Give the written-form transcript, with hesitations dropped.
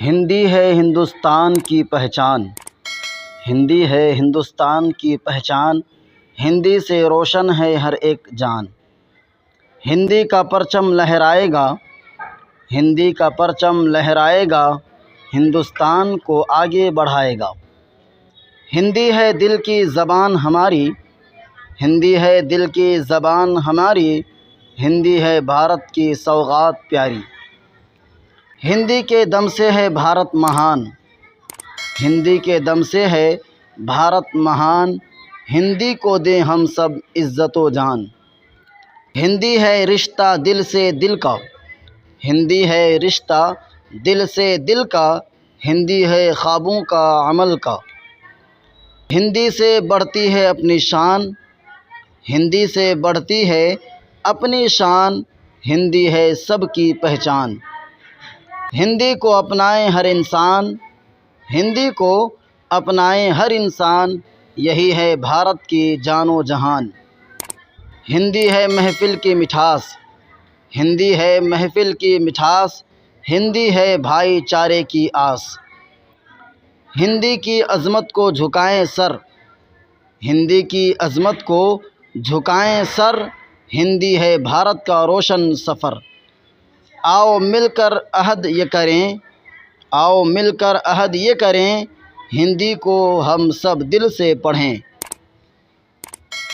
ہندی ہے ہندوستان کی پہچان، ہندی ہے ہندوستان کی پہچان، ہندی سے روشن ہے ہر ایک جان۔ ہندی کا پرچم لہرائے گا، ہندی کا پرچم لہرائے گا، ہندوستان کو آگے بڑھائے گا۔ ہندی ہے دل کی زبان ہماری، ہندی ہے دل کی زبان ہماری، ہندی ہے بھارت کی سوغات پیاری۔ ہندی کے دم سے ہے بھارت مہان، ہندی کے دم سے ہے بھارت مہان، ہندی کو دیں ہم سب عزت و جان۔ ہندی ہے رشتہ دل سے دل کا، ہندی ہے رشتہ دل سے دل کا، ہندی ہے خوابوں کا عمل کا۔ ہندی سے بڑھتی ہے اپنی شان، ہندی سے بڑھتی ہے اپنی شان، ہندی ہے سب کی پہچان۔ ہندی کو اپنائے ہر انسان، ہندی کو اپنائے ہر انسان، یہی ہے بھارت کی جان و جہان۔ ہندی ہے محفل کی مٹھاس، ہندی ہے محفل کی مٹھاس، ہندی ہے بھائی چارے کی آس۔ ہندی کی عظمت کو جھکائیں سر، ہندی کی عظمت کو جھکائیں سر، ہندی ہے بھارت کا روشن سفر۔ آؤ مل کر عہد یہ کریں، آؤ مل کر عہد یہ کریں، ہندی کو ہم سب دل سے پڑھیں۔